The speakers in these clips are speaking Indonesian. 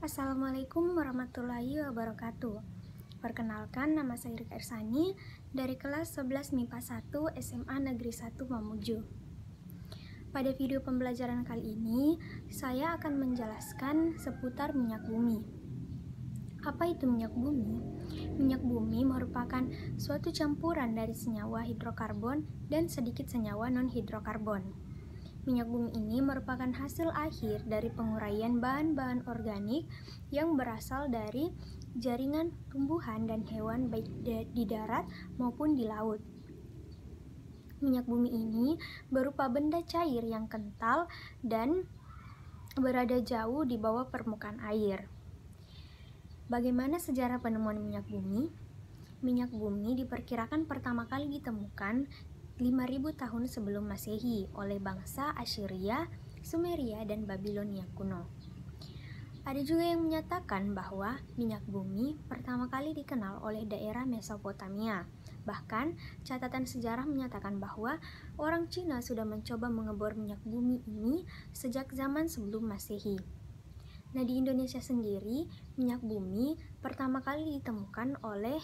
Assalamualaikum warahmatullahi wabarakatuh. Perkenalkan, nama saya Rika Irsani dari kelas 11 MIPA 1 SMA Negeri 1 Mamuju. Pada video pembelajaran kali ini, saya akan menjelaskan seputar minyak bumi. Apa itu minyak bumi? Minyak bumi merupakan suatu campuran dari senyawa hidrokarbon dan sedikit senyawa non-hidrokarbon. Minyak bumi ini merupakan hasil akhir dari penguraian bahan-bahan organik yang berasal dari jaringan tumbuhan dan hewan baik di darat maupun di laut. Minyak bumi ini berupa benda cair yang kental dan berada jauh di bawah permukaan air. Bagaimana sejarah penemuan minyak bumi? Minyak bumi diperkirakan pertama kali ditemukan 5.000 tahun sebelum Masehi oleh bangsa Assyria, Sumeria, dan Babilonia kuno. Ada juga yang menyatakan bahwa minyak bumi pertama kali dikenal oleh daerah Mesopotamia. Bahkan, catatan sejarah menyatakan bahwa orang Cina sudah mencoba mengebor minyak bumi ini sejak zaman sebelum Masehi. Nah, di Indonesia sendiri, minyak bumi pertama kali ditemukan oleh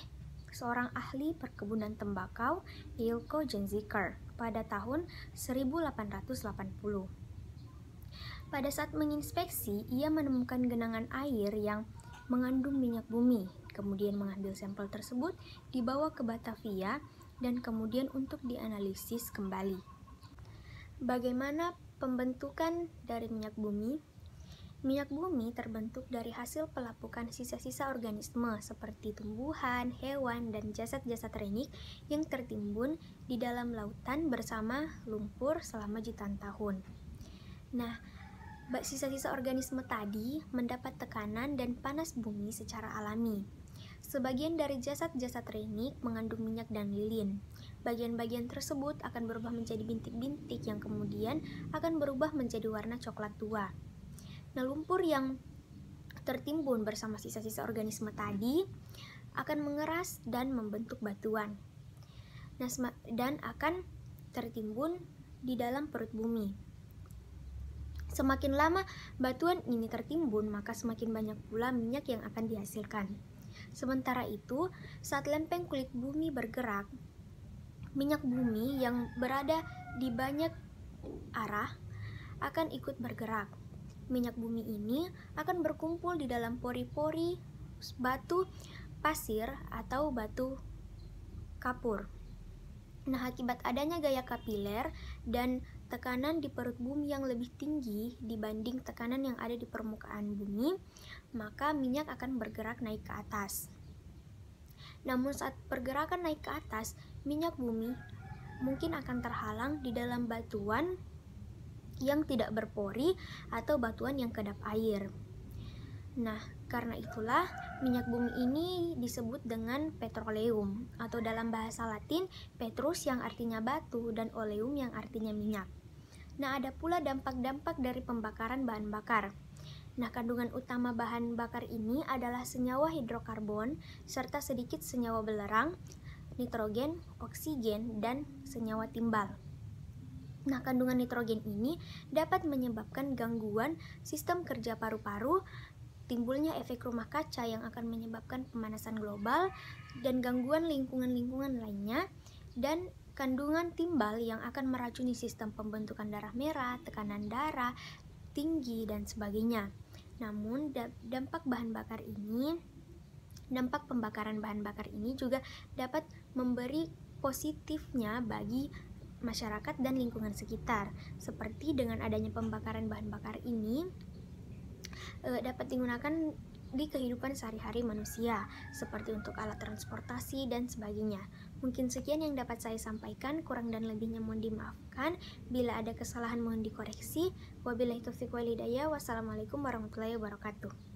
seorang ahli perkebunan tembakau, Eelco Jenziker, pada tahun 1880. Pada saat menginspeksi, ia menemukan genangan air yang mengandung minyak bumi, kemudian mengambil sampel tersebut, dibawa ke Batavia, dan kemudian untuk dianalisis kembali. Bagaimana pembentukan dari minyak bumi? Minyak bumi terbentuk dari hasil pelapukan sisa-sisa organisme seperti tumbuhan, hewan, dan jasad-jasad renik yang tertimbun di dalam lautan bersama lumpur selama jutaan tahun. Nah, sisa-sisa organisme tadi mendapat tekanan dan panas bumi secara alami. Sebagian dari jasad-jasad renik mengandung minyak dan lilin. Bagian-bagian tersebut akan berubah menjadi bintik-bintik yang kemudian akan berubah menjadi warna coklat tua. Nah, lumpur yang tertimbun bersama sisa-sisa organisme tadi akan mengeras dan membentuk batuan. Nah, dan akan tertimbun di dalam perut bumi. Semakin lama batuan ini tertimbun, maka semakin banyak pula minyak yang akan dihasilkan. Sementara itu, saat lempeng kulit bumi bergerak, minyak bumi yang berada di banyak arah akan ikut bergerak. Minyak bumi ini akan berkumpul di dalam pori-pori batu pasir atau batu kapur. Nah, akibat adanya gaya kapiler dan tekanan di perut bumi yang lebih tinggi dibanding tekanan yang ada di permukaan bumi, maka minyak akan bergerak naik ke atas. Namun saat pergerakan naik ke atas, minyak bumi mungkin akan terhalang di dalam batuan yang tidak berpori atau batuan yang kedap air. Nah, karena itulah minyak bumi ini disebut dengan petroleum, atau dalam bahasa Latin petrus yang artinya batu dan oleum yang artinya minyak. Nah, ada pula dampak-dampak dari pembakaran bahan bakar. Nah, kandungan utama bahan bakar ini adalah senyawa hidrokarbon serta sedikit senyawa belerang, nitrogen, oksigen, dan senyawa timbal. Nah, kandungan nitrogen ini dapat menyebabkan gangguan sistem kerja paru-paru, timbulnya efek rumah kaca yang akan menyebabkan pemanasan global, dan gangguan lingkungan-lingkungan lainnya, dan kandungan timbal yang akan meracuni sistem pembentukan darah merah, tekanan darah tinggi, dan sebagainya. Namun, dampak pembakaran bahan bakar ini juga dapat memberi positifnya bagi masyarakat dan lingkungan sekitar, seperti dengan adanya pembakaran bahan bakar ini dapat digunakan di kehidupan sehari-hari manusia, seperti untuk alat transportasi dan sebagainya. Mungkin sekian yang dapat saya sampaikan, kurang dan lebihnya mohon dimaafkan. Bila ada kesalahan mohon dikoreksi. Wabillahi taufiq wal hidayah. Wassalamualaikum warahmatullahi wabarakatuh.